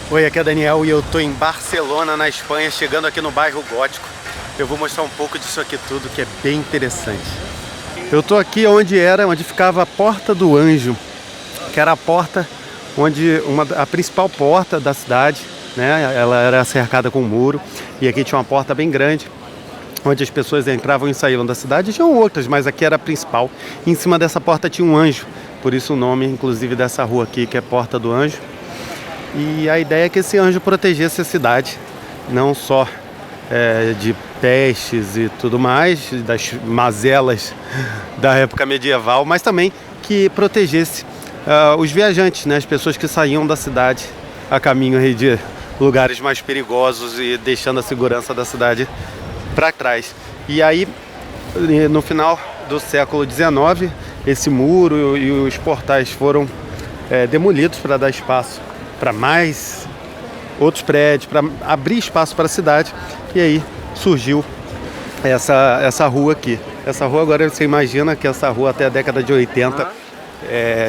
Oi, aqui é Daniel e eu tô em Barcelona, na Espanha, chegando aqui no bairro Gótico. Eu vou mostrar um pouco disso aqui tudo, que é bem interessante. Eu tô aqui onde ficava a Porta do Anjo, que era a porta a principal porta da cidade, né? Ela era cercada com um muro e aqui tinha uma porta bem grande, onde as pessoas entravam e saíam da cidade. Tinham outras, mas aqui era a principal. E em cima dessa porta tinha um anjo, por isso o nome, inclusive, dessa rua aqui, que é Porta do Anjo. E a ideia é que esse anjo protegesse a cidade, não só de pestes e tudo mais, das mazelas da época medieval, mas também que protegesse os viajantes, né, as pessoas que saíam da cidade a caminho aí de lugares mais perigosos e deixando a segurança da cidade para trás. E aí, no final do século XIX, esse muro e os portais foram demolidos para dar espaço para mais outros prédios, para abrir espaço para a cidade. E aí surgiu essa rua aqui. Essa rua, agora você imagina que essa rua até a década de 80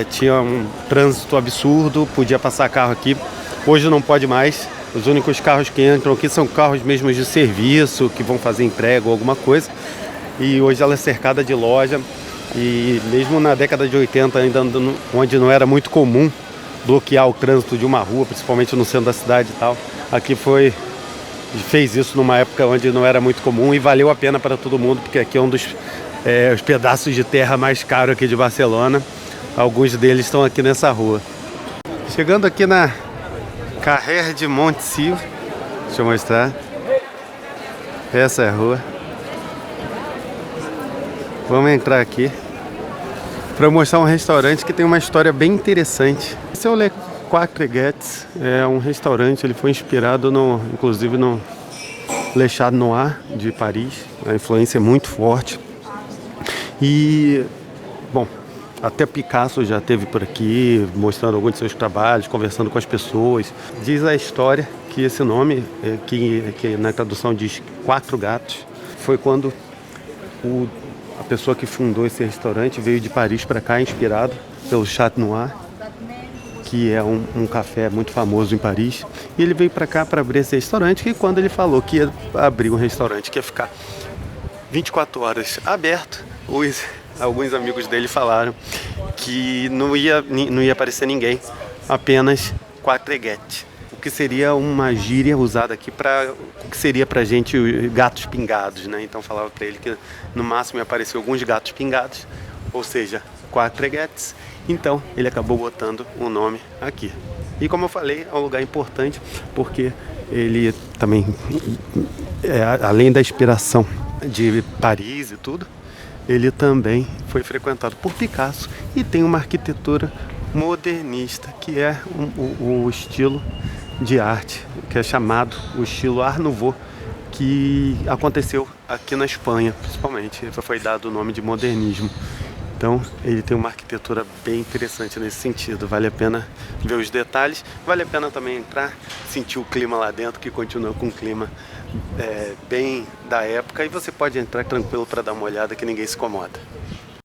tinha um trânsito absurdo, podia passar carro aqui. Hoje não pode mais. Os únicos carros que entram aqui são carros mesmo de serviço, que vão fazer entrega ou alguma coisa. E hoje ela é cercada de loja. E mesmo na década de 80, ainda onde não era muito comum bloquear o trânsito de uma rua, principalmente no centro da cidade e tal, aqui fez isso numa época onde não era muito comum e valeu a pena para todo mundo, porque aqui é um dos os pedaços de terra mais caros aqui de Barcelona. Alguns deles estão aqui nessa rua. Chegando aqui na Carrer de Montsiu, deixa eu mostrar. Essa é a rua. Vamos entrar aqui para mostrar um restaurante que tem uma história bem interessante. Esse é o Le Quatre Guettes, é um restaurante, ele foi inspirado inclusive no Le Chat Noir de Paris. A influência é muito forte. E, bom, até Picasso já esteve por aqui, mostrando alguns de seus trabalhos, conversando com as pessoas. Diz a história que esse nome, que na tradução diz Quatro Gatos, foi quando a pessoa que fundou esse restaurante veio de Paris para cá, inspirado pelo Chat Noir, que é um café muito famoso em Paris. E ele veio para cá para abrir esse restaurante, e quando ele falou que ia abrir um restaurante que ia ficar 24 horas aberto, alguns amigos dele falaram que não ia aparecer ninguém, apenas Quatre Guettes. O que seria uma gíria usada aqui o que seria pra gente gatos pingados, né? Então falava pra ele que no máximo ia aparecer alguns gatos pingados, ou seja, Quatre Guettes. Então ele acabou botando o nome aqui. E como eu falei, é um lugar importante porque ele também, além da inspiração de Paris e tudo, ele também foi frequentado por Picasso e tem uma arquitetura modernista, que é o estilo de arte que é chamado o estilo Art Nouveau, que aconteceu aqui na Espanha, principalmente. Foi dado o nome de modernismo. Então ele tem uma arquitetura bem interessante nesse sentido. Vale a pena ver os detalhes, vale a pena também entrar, sentir o clima lá dentro, que continua com um clima bem da época, e você pode entrar tranquilo para dar uma olhada, que ninguém se incomoda.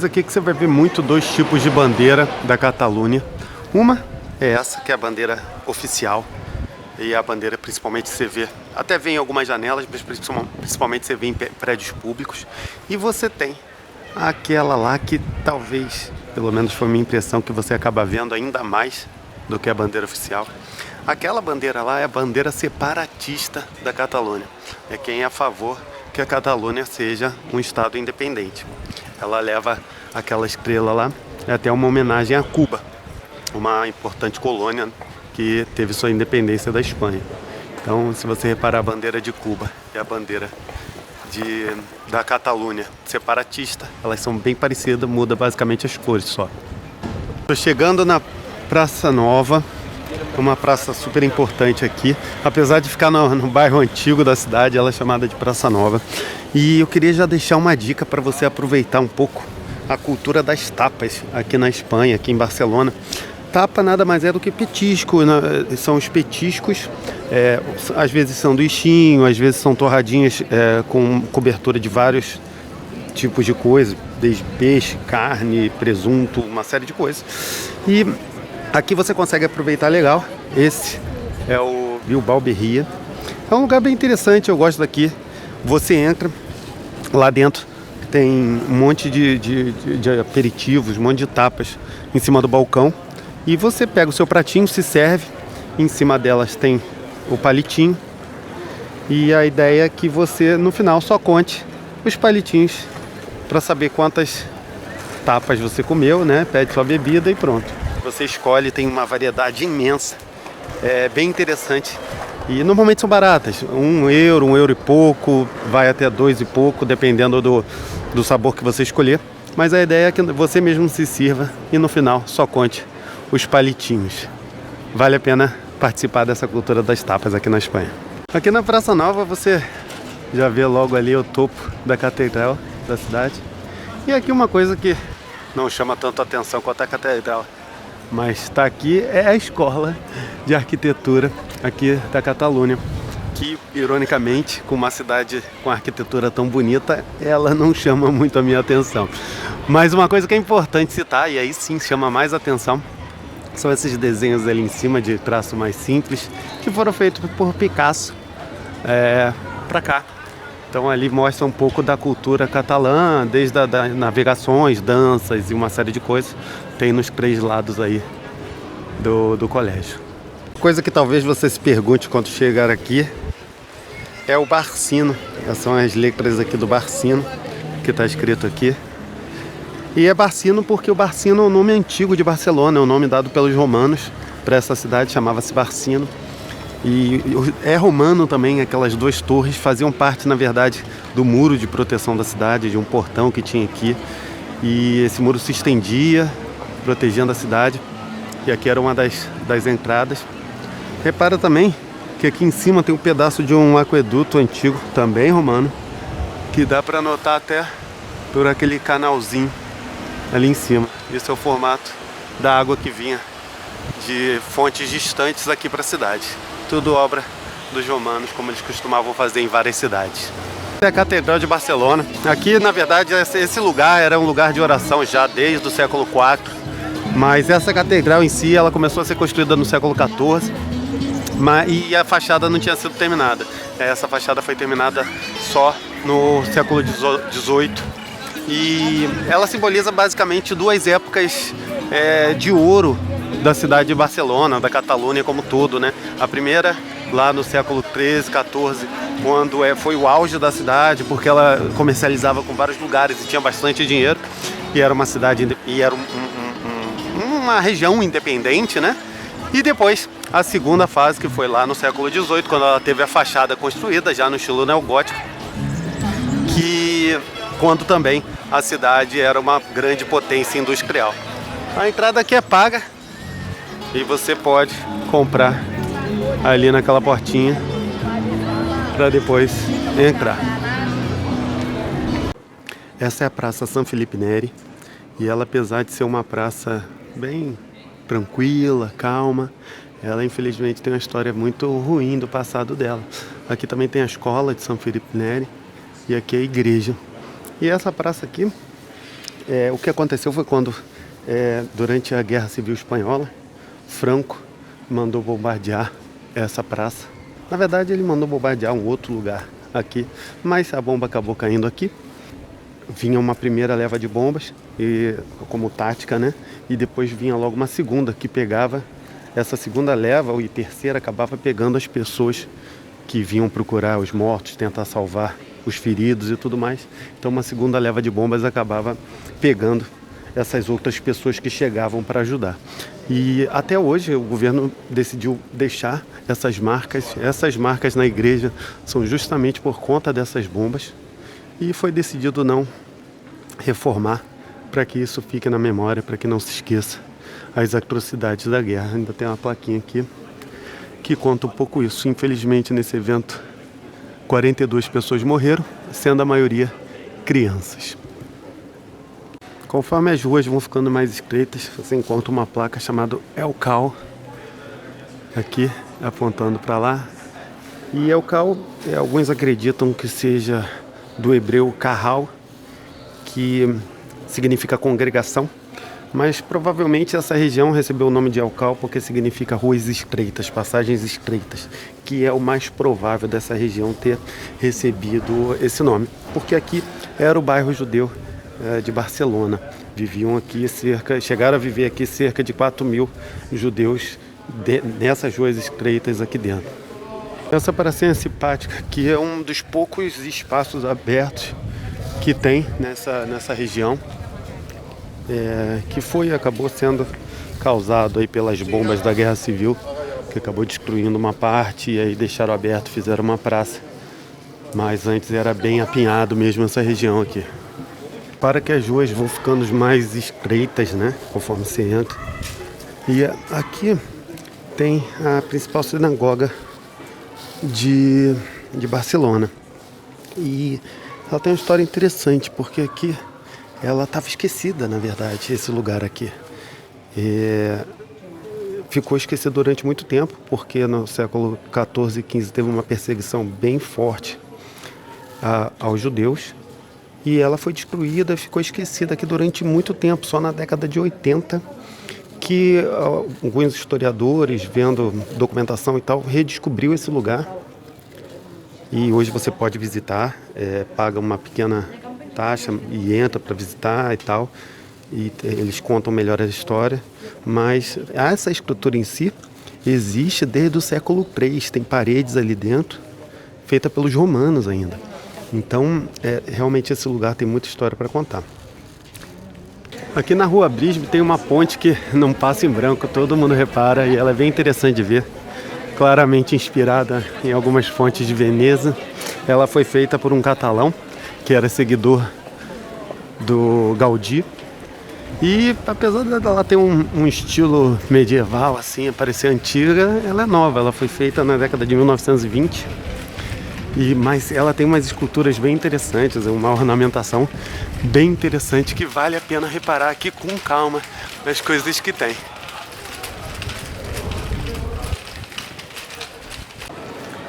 Aqui que você vai ver muito dois tipos de bandeira da Catalunha. Uma é essa, que é a bandeira oficial, e a bandeira principalmente você vê, até vê em algumas janelas, mas principalmente você vê em prédios públicos. E você tem aquela lá que talvez, pelo menos foi a minha impressão, que você acaba vendo ainda mais do que a bandeira oficial. Aquela bandeira lá é a bandeira separatista da Catalunha. É quem é a favor que a Catalunha seja um estado independente. Ela leva aquela estrela lá, é até uma homenagem a Cuba, uma importante colônia que teve sua independência da Espanha. Então, se você reparar, a bandeira de Cuba e a bandeira da Catalunha separatista, elas são bem parecidas, muda basicamente as cores só. Estou chegando na Praça Nova, uma praça super importante aqui, apesar de ficar no bairro antigo da cidade, ela é chamada de Praça Nova. E eu queria já deixar uma dica para você aproveitar um pouco a cultura das tapas aqui na Espanha, aqui em Barcelona. Tapa nada mais é do que petisco, né? São os petiscos, às vezes sanduichinho, às vezes são torradinhas com cobertura de vários tipos de coisas, desde peixe, carne, presunto, uma série de coisas. E aqui você consegue aproveitar legal esse é o Bilbao Berria. É um lugar bem interessante, eu gosto daqui. Você entra, lá dentro tem um monte de aperitivos, um monte de tapas em cima do balcão. E você pega o seu pratinho, se serve, em cima delas tem o palitinho. E a ideia é que você, no final, só conte os palitinhos para saber quantas tapas você comeu, né? Pede sua bebida e pronto. Você escolhe, tem uma variedade imensa. É bem interessante. E normalmente são baratas. €1 e pouco, vai até 2 e pouco, dependendo do sabor que você escolher. Mas a ideia é que você mesmo se sirva e no final só conte os palitinhos. Vale a pena participar dessa cultura das tapas aqui na Espanha. Aqui na Praça Nova você já vê logo ali o topo da catedral da cidade. E aqui uma coisa que não chama tanto atenção quanto a catedral, mas está aqui, é a escola de arquitetura aqui da Catalunha, que ironicamente, com uma cidade com arquitetura tão bonita, ela não chama muito a minha atenção. Mas uma coisa que é importante citar, e aí sim chama mais atenção, são esses desenhos ali em cima de traço mais simples, que foram feitos por Picasso para cá. Então ali mostra um pouco da cultura catalã, desde das navegações, danças e uma série de coisas. Tem nos 3 lados aí do colégio. Coisa que talvez você se pergunte quando chegar aqui é o Barcino. Essas são as letras aqui do Barcino, que está escrito aqui. E é Barcino porque o Barcino é o nome antigo de Barcelona, é o nome dado pelos romanos para essa cidade, chamava-se Barcino. E é romano também, aquelas 2 torres faziam parte, na verdade, do muro de proteção da cidade, de um portão que tinha aqui. E esse muro se estendia, protegendo a cidade. E aqui era uma das entradas. Repara também que aqui em cima tem um pedaço de um aqueduto antigo, também romano, que dá para notar até por aquele canalzinho ali em cima. Esse é o formato da água que vinha de fontes distantes aqui para a cidade. Tudo obra dos romanos, como eles costumavam fazer em várias cidades. É a Catedral de Barcelona. Aqui, na verdade, esse lugar era um lugar de oração já desde o século IV. Mas essa catedral em si, ela começou a ser construída no século XIV. E a fachada não tinha sido terminada. Essa fachada foi terminada só no século XVIII. E ela simboliza basicamente 2 épocas de ouro da cidade de Barcelona, da Catalunha como todo, né? A primeira lá no século XIII, XIV, quando foi o auge da cidade, porque ela comercializava com vários lugares e tinha bastante dinheiro, e era uma cidade, e era uma região independente, né? E depois a segunda fase, que foi lá no século XVIII, quando ela teve a fachada construída já no estilo neogótico, que quando também a cidade era uma grande potência industrial. A entrada aqui é paga e você pode comprar ali naquela portinha para depois entrar. Essa é a Praça San Felipe Neri e ela, apesar de ser uma praça bem tranquila, calma, ela infelizmente tem uma história muito ruim do passado dela. Aqui também tem a escola de San Felipe Neri e aqui é a igreja. E essa praça aqui, o que aconteceu foi quando, durante a Guerra Civil Espanhola, Franco mandou bombardear essa praça. Na verdade, ele mandou bombardear um outro lugar aqui, mas a bomba acabou caindo aqui. Vinha uma primeira leva de bombas, como tática, né? E depois vinha logo uma segunda que pegava. Essa segunda leva e terceira acabava pegando as pessoas que vinham procurar os mortos, tentar salvar os feridos e tudo mais. Então uma segunda leva de bombas acabava pegando essas outras pessoas que chegavam para ajudar. E até hoje o governo decidiu deixar essas marcas na igreja são justamente por conta dessas bombas, e foi decidido não reformar para que isso fique na memória, para que não se esqueça as atrocidades da guerra. Ainda tem uma plaquinha aqui que conta um pouco isso. Infelizmente, nesse evento, 42 pessoas morreram, sendo a maioria crianças. Conforme as ruas vão ficando mais estreitas, você encontra uma placa chamada El Cal, aqui apontando para lá. E El Cal, alguns acreditam que seja do hebreu Kahal, que significa congregação, Mas provavelmente essa região recebeu o nome de Alcal porque significa ruas estreitas, passagens estreitas, que é o mais provável dessa região ter recebido esse nome, porque aqui era o bairro judeu de Barcelona. Viviam aqui chegaram a viver aqui cerca de 4.000 judeus nessas ruas estreitas aqui dentro. Essa pracinha simpática aqui é um dos poucos espaços abertos que tem nessa região, que acabou sendo causado aí pelas bombas da Guerra Civil, que acabou destruindo uma parte e aí deixaram aberto, fizeram uma praça. Mas antes era bem apinhado mesmo essa região aqui. Para que as ruas vão ficando mais estreitas, né, conforme você entra. E aqui tem a principal sinagoga de Barcelona. E ela tem uma história interessante, porque aqui ela estava esquecida, na verdade, esse lugar aqui. Ficou esquecido durante muito tempo, porque no século XIV e XV teve uma perseguição bem forte aos judeus. E ela foi destruída, ficou esquecida aqui durante muito tempo, só na década de 80, que alguns historiadores, vendo documentação e tal, redescobriu esse lugar. E hoje você pode visitar, paga uma pequena taxa e entra para visitar e tal. E eles contam melhor a história. Mas essa estrutura em si existe desde o século III, tem paredes ali dentro, feita pelos romanos ainda. Então, realmente esse lugar tem muita história para contar. Aqui na Rua Brisbe tem uma ponte que não passa em branco, todo mundo repara, e ela é bem interessante de ver. Claramente inspirada em algumas fontes de Veneza. Ela foi feita por um catalão, que era seguidor do Gaudí. E apesar dela ter um estilo medieval, assim, parecer antiga, ela é nova. Ela foi feita na década de 1920. Mas ela tem umas esculturas bem interessantes, uma ornamentação bem interessante que vale a pena reparar aqui com calma nas coisas que tem.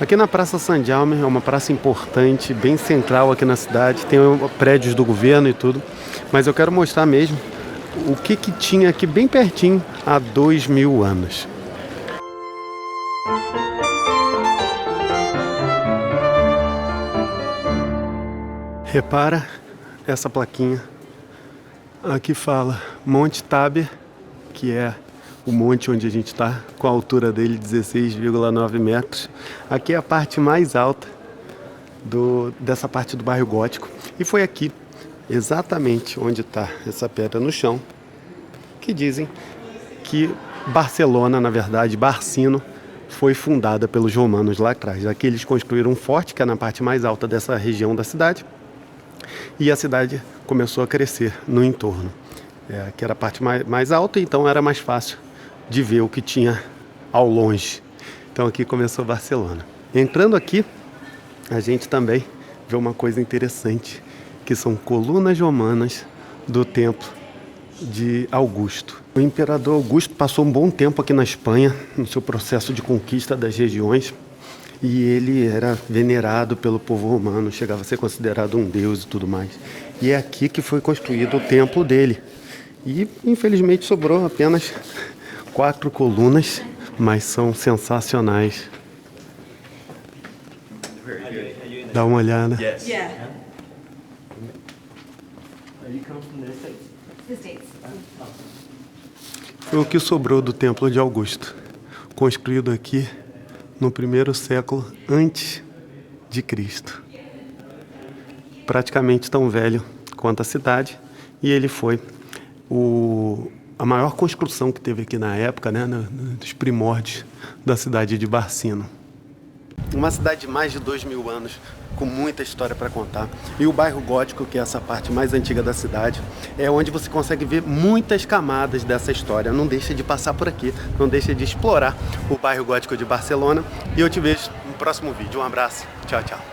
Aqui na Praça Sant Jaume é uma praça importante, bem central aqui na cidade, tem prédios do governo e tudo, mas eu quero mostrar mesmo o que tinha aqui bem pertinho há 2.000 anos. Repara essa plaquinha, aqui fala Monte Taber, que é o monte onde a gente está, com a altura dele 16,9 metros. Aqui é a parte mais alta dessa parte do bairro gótico. E foi aqui, exatamente onde está essa pedra no chão, que dizem que Barcelona, na verdade, Barcino, foi fundada pelos romanos lá atrás. Aqui eles construíram um forte, que é na parte mais alta dessa região da cidade. E a cidade começou a crescer no entorno. Que era a parte mais alta, então era mais fácil de ver o que tinha ao longe. Então aqui começou Barcelona. Entrando aqui, a gente também vê uma coisa interessante, que são colunas romanas do templo de Augusto. O imperador Augusto passou um bom tempo aqui na Espanha, no seu processo de conquista das regiões. E ele era venerado pelo povo romano, chegava a ser considerado um deus e tudo mais. E é aqui que foi construído o templo dele. E, infelizmente, sobrou apenas 4 colunas, mas são sensacionais. Dá uma olhada. Foi o que sobrou do templo de Augusto, construído aqui no 1º século antes de Cristo. Praticamente tão velho quanto a cidade, e ele foi a maior construção que teve aqui na época, né, dos primórdios da cidade de Barcino. Uma cidade de mais de 2.000 anos, com muita história para contar. E o bairro gótico, que é essa parte mais antiga da cidade, é onde você consegue ver muitas camadas dessa história. Não deixa de passar por aqui, não deixa de explorar o bairro gótico de Barcelona. E eu te vejo no próximo vídeo. Um abraço, tchau, tchau.